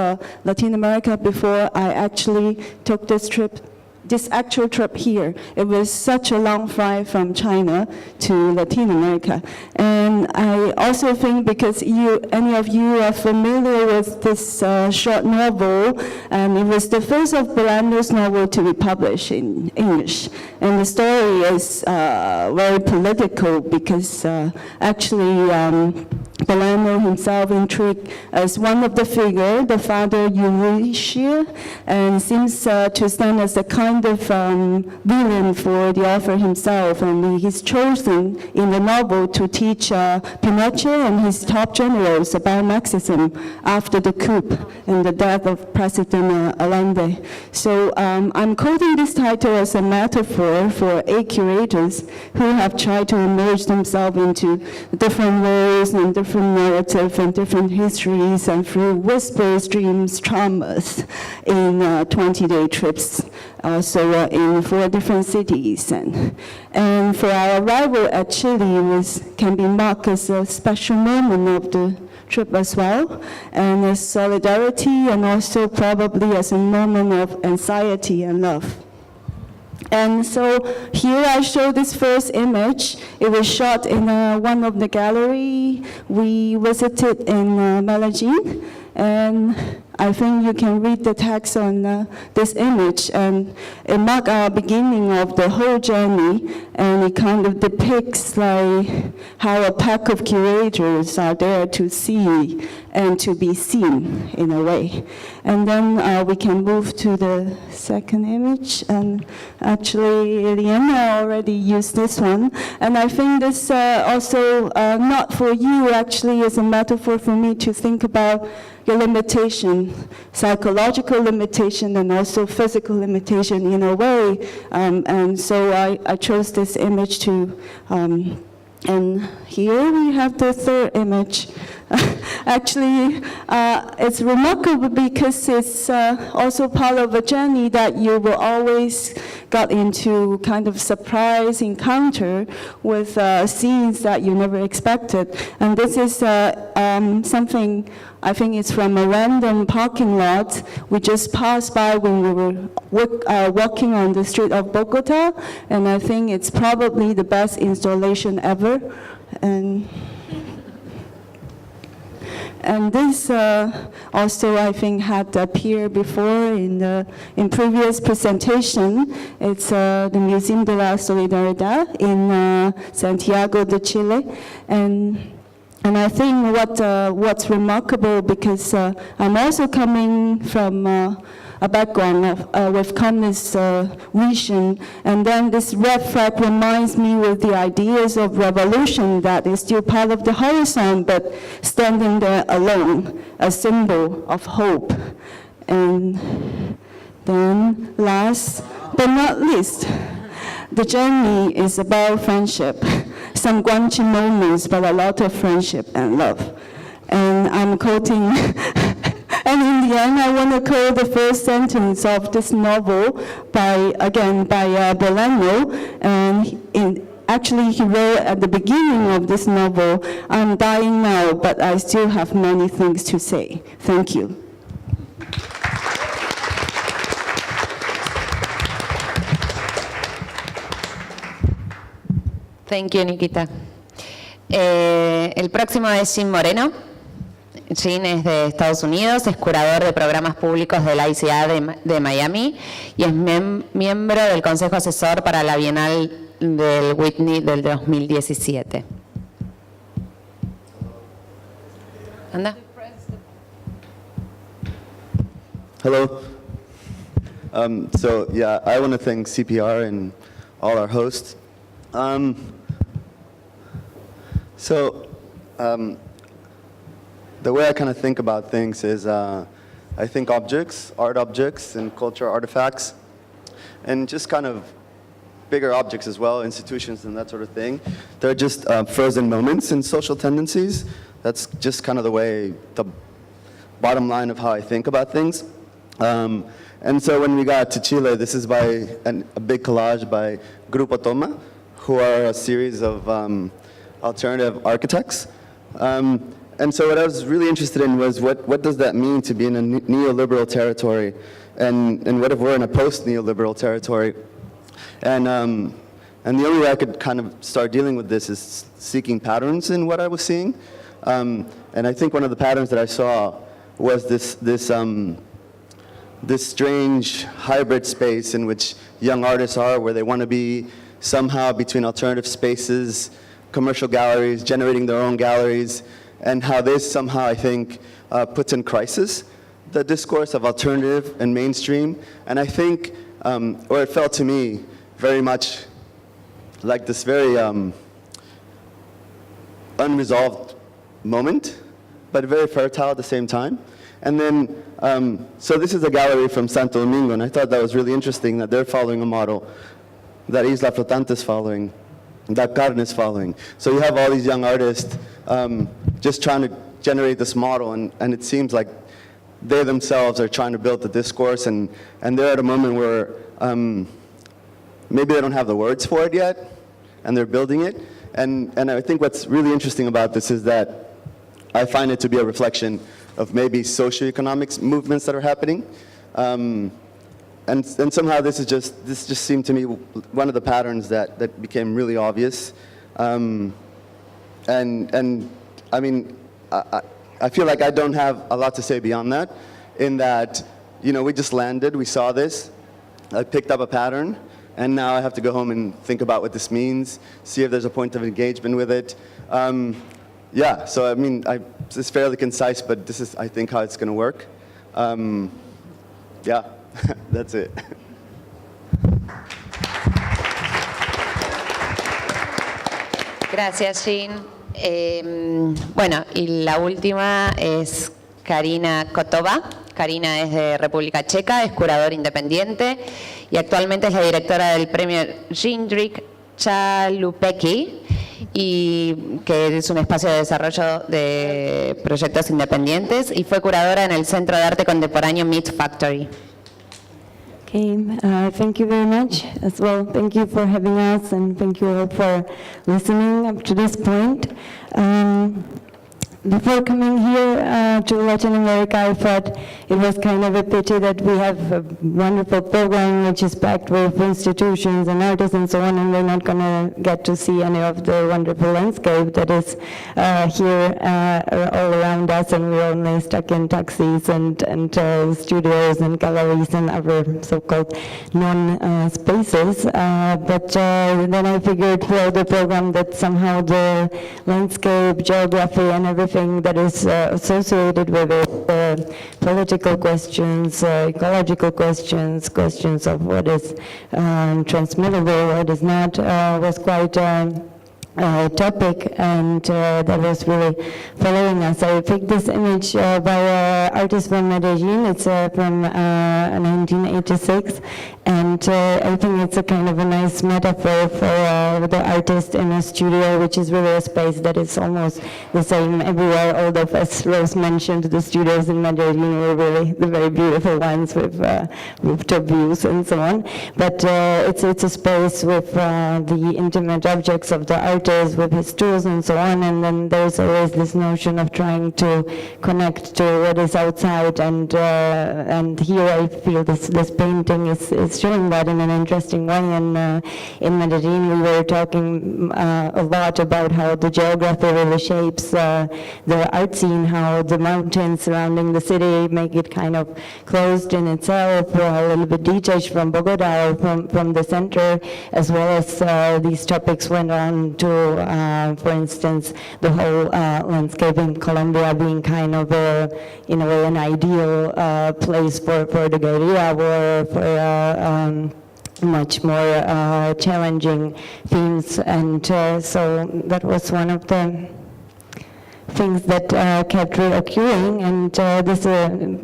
Latin America before I actually took this actual trip here. It was such a long flight from China to Latin America. And I also think because any of you are familiar with this short novel, and it was the first of Bolaño's novel to be published in English. And the story is very political because actually Bolaño himself intrigued as one of the figure, the father Ulysses, and seems to stand as a kind of villain for the author himself, and he's chosen in the novel to teach Pinochet and his top generals about Marxism after the coup and the death of President Allende. So I'm quoting this title as a metaphor for 8 curators who have tried to immerse themselves into different roles and different different narrative and different histories and through whispers, dreams, traumas in 20-day trips, also in 4 different cities. And for our arrival at Chile can be marked as a special moment of the trip as well, and as solidarity, and also probably as a moment of anxiety and love. And so here I show this first image. It was shot in one of the gallery we visited in Medellin, and I think you can read the text on this image, and it marked our beginning of the whole journey, and it kind of depicts like how a pack of curators are there to see and to be seen in a way. And then we can move to the second image, and actually Eliana already used this one, and I think this also not for you actually is a metaphor for me to think about your limitation, psychological limitation and also physical limitation in a way. And so I chose this image to, and here we have the third image. Actually, it's remarkable because it's also part of a journey that you will always got into kind of surprise encounter with scenes that you never expected. And this is something, I think it's from a random parking lot we just passed by when we were walking on the street of Bogota, and I think it's probably the best installation ever. And this also, I think, had appeared before in previous presentation. It's the Museum de la Solidaridad in Santiago de Chile, and I think what's remarkable, because I'm also coming from a background with communist vision, and then this red flag reminds me with the ideas of revolution that is still part of the horizon, but standing there alone, a symbol of hope. And then last but not least, the journey is about friendship, some guanchi moments, but a lot of friendship and love. And I'm quoting, and in the end, I want to quote the first sentence of this novel by Bolaño, and actually he wrote at the beginning of this novel, "I'm dying now, but I still have many things to say." Thank you. Thank you, Nikita. El próximo es Jean Moreno. Jean es de Estados Unidos, es curador de programas públicos de la ICA de Miami y es miembro del Consejo Asesor para la Bienal del Whitney del 2017. Anda. Hello. So yeah, I want to thank CPR and all our hosts. The way I kind of think about things is I think objects, art objects, and cultural artifacts, and just kind of bigger objects as well, institutions and that sort of thing. They're just frozen moments in social tendencies. That's just kind of the way, the bottom line of how I think about things. And so when we got to Chile, this is by a big collage by Grupo Toma, who are a series of alternative architects. And so what I was really interested in was what does that mean to be in a neoliberal territory, and what if we're in a post-neoliberal territory? And the only way I could kind of start dealing with this is seeking patterns in what I was seeing. And I think one of the patterns that I saw was this strange hybrid space in which young artists are, where they want to be somehow between alternative spaces, commercial galleries, generating their own galleries, and how this somehow, I think, puts in crisis the discourse of alternative and mainstream. And I think, or it felt to me very much like this very unresolved moment, but very fertile at the same time. And then, so this is a gallery from Santo Domingo, and I thought that was really interesting that they're following a model that Isla Flotante is following, that Carne is following. So you have all these young artists just trying to generate this model, and it seems like they themselves are trying to build the discourse, and they're at a moment where maybe they don't have the words for it yet, and they're building it. And I think what's really interesting about this is that I find it to be a reflection of maybe socioeconomic movements that are happening. And somehow this just seemed to me one of the patterns that became really obvious. And I mean, I feel like I don't have a lot to say beyond that, in that, you know, we just landed, we saw this, I picked up a pattern, and now I have to go home and think about what this means, see if there's a point of engagement with it. Yeah, so I mean, it's fairly concise, but this is, I think, how it's going to work. Yeah, that's it. Gracias, Jean. Bueno, y la última es Karina Kotova. Karina es de República Checa, es curadora independiente y actualmente es la directora del premio Jindřich Chalupeký, y que es un espacio de desarrollo de proyectos independientes, y fue curadora en el Centro de Arte Contemporáneo Meat Factory. Okay, thank you very much as well. Thank you for having us, and thank you all for listening up to this point. Before coming here to Latin America, I thought it was kind of a pity that we have a wonderful program which is packed with institutions and artists and so on, and we're not going to get to see any of the wonderful landscape that is here all around us, and we're only stuck in taxis and studios and galleries and other so-called non-spaces. But then I figured for the program that somehow the landscape, geography, and everything that is associated with it, political questions, ecological questions, questions of what is transmittable, what is not, was quite topic, and that was really following us. I picked this image by an artist from Medellin. It's from 1986, and I think it's a kind of a nice metaphor for the artist in a studio, which is really a space that is almost the same everywhere. Although, as Rose mentioned, the studios in Medellin were really the very beautiful ones with rooftop views and so on. But it's a space with the intimate objects of the artist, with his tools and so on, and then there's always this notion of trying to connect to what is outside, and here I feel this painting is showing that in an interesting way. And in Medellin we were talking a lot about how the geography really shapes the art scene, how the mountains surrounding the city make it kind of closed in itself, a little bit detached from Bogota, or from the center, as well as these topics went on to, for instance, the whole landscape in Colombia being kind of, in a way, an ideal place for the guerrilla war, for much more challenging themes. And so that was one of the things that kept reoccurring, and this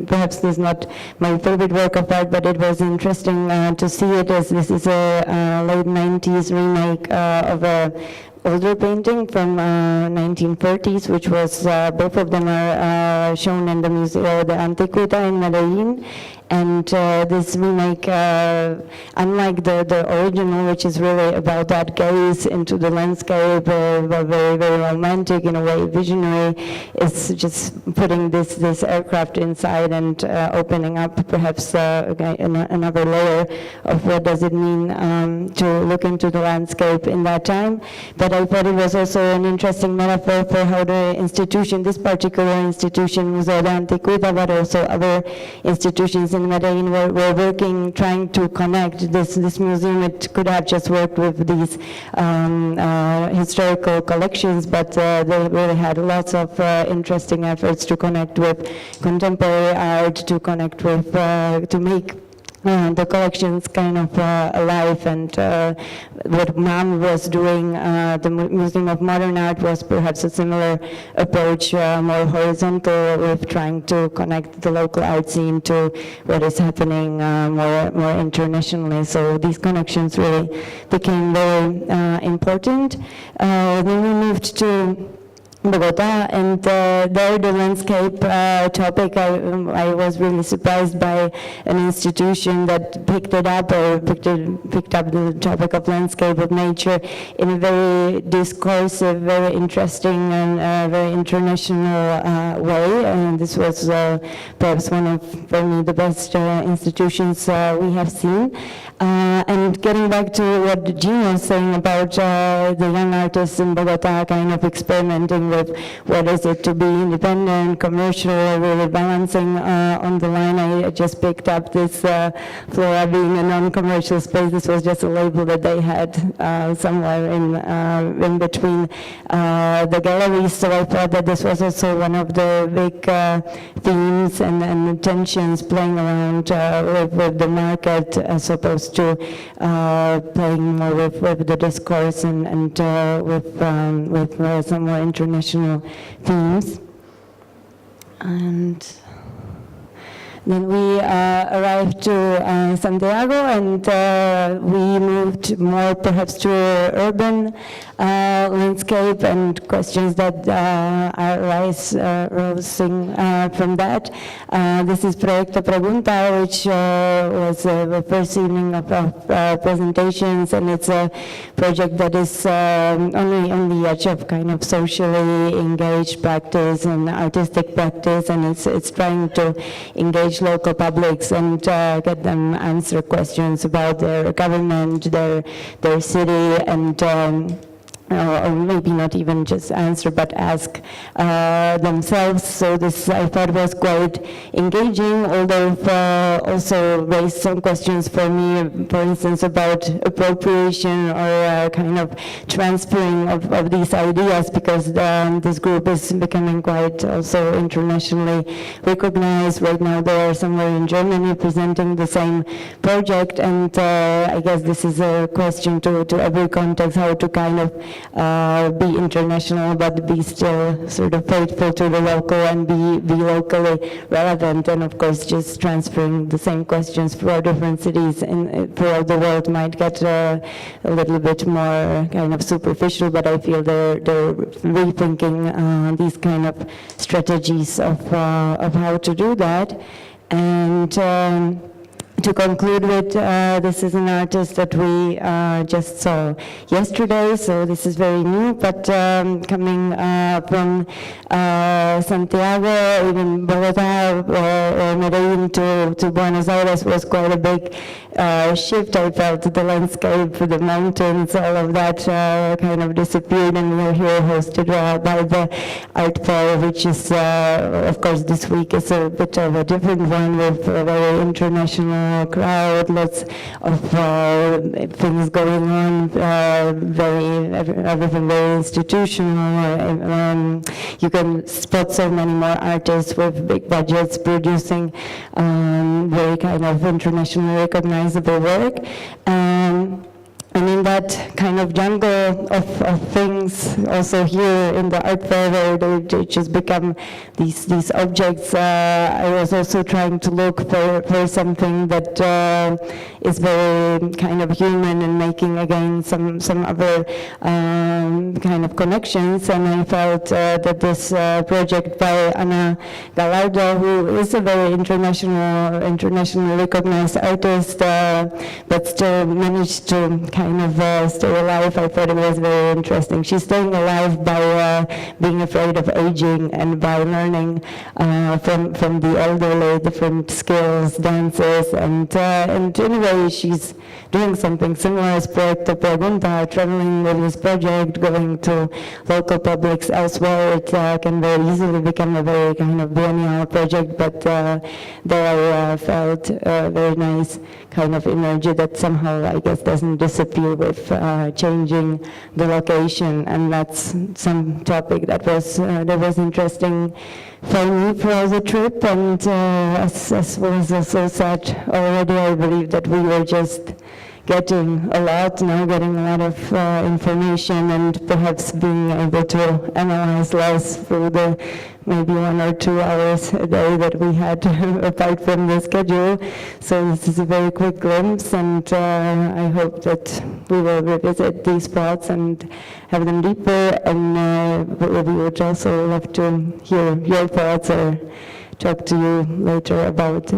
perhaps is not my favorite work of art, but it was interesting to see it, as this is a late 90s remake of a older painting from 1930s, which was, both of them are shown in the Museo de Antiquita in Medellin. And this remake, unlike the original, which is really about that gaze into the landscape, very, very romantic, in a way visionary, is just putting this aircraft inside and opening up perhaps another layer of what does it mean to look into the landscape in that time. But I thought it was also an interesting metaphor for how the institution, this particular institution, Museo de Antiquita, but also other institutions in Medellin were working, trying to connect this museum. It could have just worked with these historical collections, but they really had lots of interesting efforts to connect with contemporary art, to connect with, to make the collections kind of alive. And what MAM was doing, the Museum of Modern Art, was perhaps a similar approach, more horizontal, with trying to connect the local art scene to what is happening more internationally. So these connections really became very important. Then we moved to Bogota, and there the landscape topic, I was really surprised by an institution that picked it up or picked up the topic of landscape of nature in a very discursive, very interesting and very international way, and this was perhaps one of, for me, the best institutions we have seen. And getting back to what Jean was saying about the young artists in Bogota kind of experimenting with what is it to be independent, commercial, really balancing on the line. I just picked up this Flora being a non-commercial space. This was just a label that they had somewhere in between the galleries. So I thought that this was also one of the big themes and tensions playing around with the market as opposed to playing more with the discourse and with some more international themes. And then we arrived to Santiago, and we moved more perhaps to urban landscape and questions that arising from that. This is Proyecto Pregunta, which was the first evening of presentations, and it's a project that is on the edge of kind of socially engaged practice and artistic practice, and it's trying to engage local publics and get them answer questions about their government, their city, and or maybe not even just answer, but ask themselves. So this, I thought, was quite engaging, although also raised some questions for me, for instance, about appropriation or kind of transferring of these ideas, because this group is becoming quite also internationally recognized. Right now they are somewhere in Germany presenting the same project, and I guess this is a question to every context, how to kind of be international but be still sort of faithful to the local and be locally relevant, and of course just transferring the same questions for different cities and throughout the world might get a little bit more kind of superficial, but I feel they're rethinking these kind of strategies of how to do that. And to conclude with, this is an artist that we just saw yesterday, so this is very new, but coming from Santiago, even Bogota or Medellin to Buenos Aires was quite a big shift. I felt the landscape, the mountains, all of that kind of disappeared, and we're here hosted by the Art Fair, which is, of course, this week is a bit of a different one with a very international crowd, lots of things going on, everything very institutional. You can spot so many more artists with big budgets producing very kind of internationally recognizable work. And in that kind of jungle of things, also here in the art fair, where they just become these objects, I was also trying to look for something that is very kind of human and making again some other kind of connections. And I felt that this project by Ana Gallardo, who is a very internationally recognized artist, but still managed to kind of stay alive. I thought it was very interesting. She's staying alive by being afraid of aging and by learning from the elderly different skills, dances, and in a way she's doing something similar as Proyecto Pregunta, traveling with this project, going to local publics elsewhere. It can very easily become a very kind of biennial project, but there I felt a very nice kind of energy that somehow, I guess, doesn't disappear with changing the location, and that's some topic that was interesting for me for the trip. And as was also said already, I believe that we were just getting a lot of information, and perhaps being able to analyze less through the maybe 1 or 2 hours a day that we had apart from the schedule. So this is a very quick glimpse, and I hope that we will revisit these thoughts and have them deeper, and we would also love to hear your thoughts or talk to you later about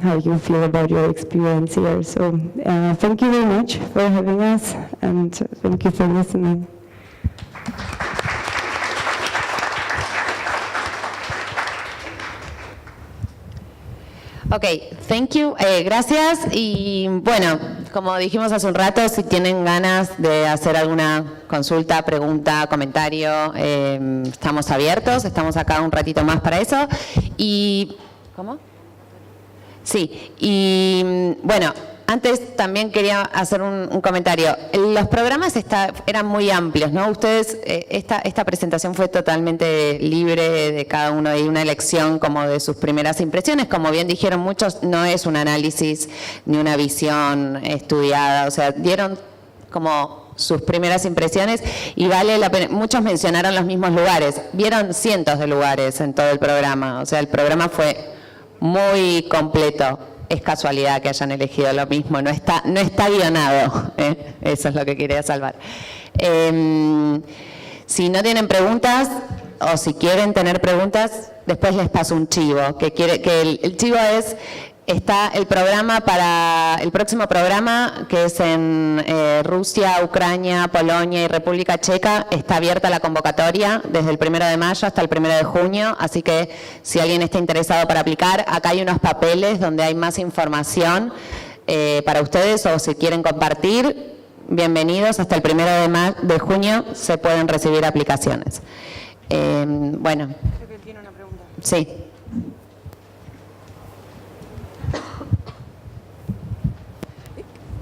how you feel about your experience here. So thank you very much for having us, and thank you for listening. Ok, thank you, gracias. Y bueno, como dijimos hace un rato, si tienen ganas de hacer alguna consulta, pregunta, comentario, estamos abiertos, estamos acá un ratito más para eso. Y, ¿cómo? Sí, y bueno, antes también quería hacer un comentario. Los programas eran muy amplios, ¿no? Ustedes, esta presentación fue totalmente libre de cada uno, y una elección como de sus primeras impresiones. Como bien dijeron muchos, no es un análisis ni una visión estudiada, o sea, dieron como sus primeras impresiones, y vale la pena. Muchos mencionaron los mismos lugares, vieron cientos de lugares en todo el programa, o sea, el programa fue muy completo. Es casualidad que hayan elegido lo mismo, no está guionado, eso es lo que quería salvar. Si no tienen preguntas, o si quieren tener preguntas, después les paso un chivo, el chivo es, está el programa para el próximo programa, que es en Rusia, Ucrania, Polonia y República Checa. Está abierta la convocatoria desde el 1 de mayo hasta el 1 de junio, así que si alguien está interesado para aplicar, acá hay unos papeles donde hay más información para ustedes, o si quieren compartir, bienvenidos. Hasta el 1 de junio se pueden recibir aplicaciones. Bueno. Creo que tiene una pregunta. Sí.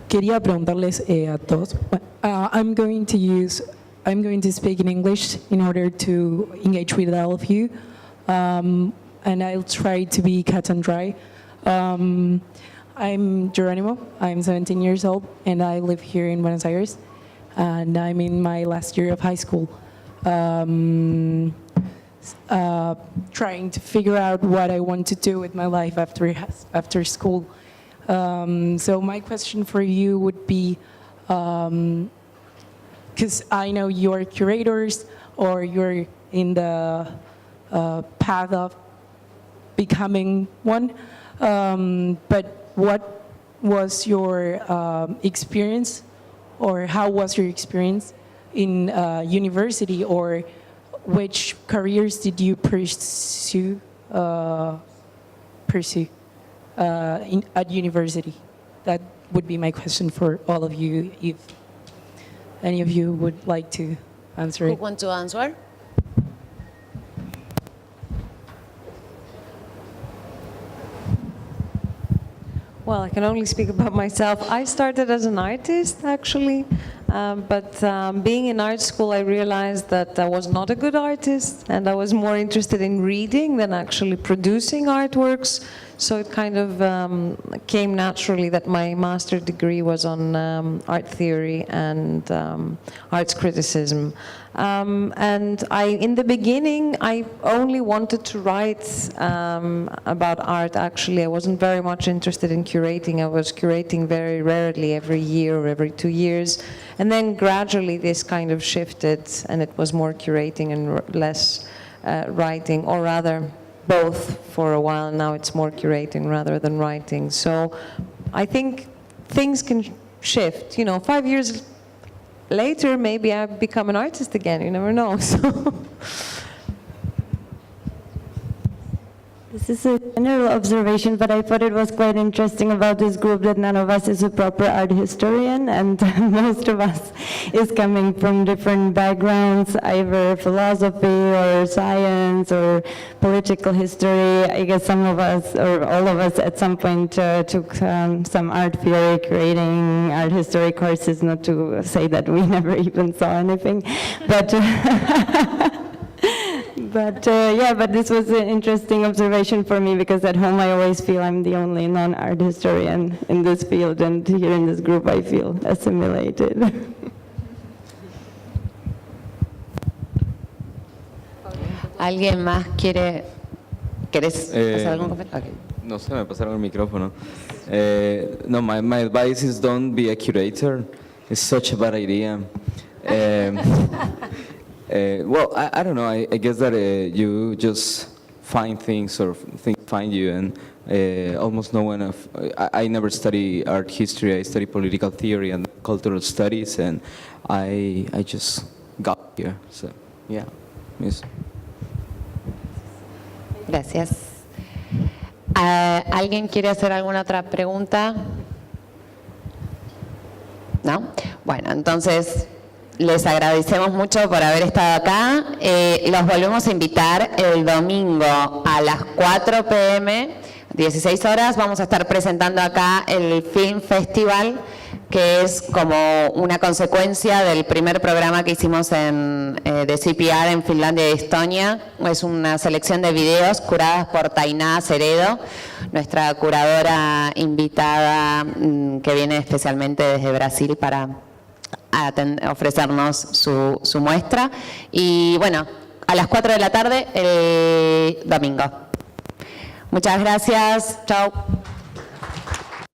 Quería preguntarles a todos. I'm going to speak in English in order to engage with all of you, and I'll try to be cut and dry. I'm Geronimo. I'm 17 years old, and I live here in Buenos Aires, and I'm in my last year of high school. Trying to figure out what I want to do with my life after school. So my question for you would be, because I know you're curators, or you're in the path of becoming one, but what was your experience, or how was your experience in university, or which careers did you pursue? At university? That would be my question for all of you, if any of you would like to answer Who it. want to answer? Well, I can only speak about myself. I started as an artist, actually, but being in art school, I realized that I was not a good artist, and I was more interested in reading than actually producing artworks. So it kind of came naturally that my master's degree was on art theory and arts criticism. And in the beginning, I only wanted to write about art, actually. I wasn't very much interested in curating. I was curating very rarely, every year or every 2 years. And then gradually this kind of shifted, and it was more curating and less writing, or rather both for a while. Now it's more curating rather than writing. So I think things can shift. 5 years later, maybe I've become an artist again. You never know. So. This is a general observation, but I thought it was quite interesting about this group that none of us is a proper art historian, and most of us is coming from different backgrounds, either philosophy or science or political history. I guess some of us, or all of us at some point, took some art theory, creating art history courses, not to say that we never even saw anything, but But yeah, but this was an interesting observation for me because at home I always feel I'm the only non-art historian in this field, and here in this group I feel assimilated. ¿Alguien más ¿Querés hacer algún comentario? Okay. No sé, me pasaron el micrófono. No, my advice is don't be a curator. It's such a bad idea. Well, I don't know. I guess that you just find things or things find you, and almost no one of. I never study art history. I study political theory and cultural studies, and I just got here. So yeah, yes. Gracias. ¿Alguien quiere hacer alguna otra pregunta? ¿No? Bueno, entonces les agradecemos mucho por haber estado acá. Los volvemos a invitar el domingo a las 4 p.m., 16 horas. Vamos a estar presentando acá el Film Festival, que es como una consecuencia del primer programa que hicimos de CPR en Finlandia y Estonia. Es una selección de videos curadas por Tainá Ceredo, nuestra curadora invitada que viene especialmente desde Brasil para ofrecernos su muestra. Y bueno, a las 4 de la tarde el domingo. Muchas gracias. Chao.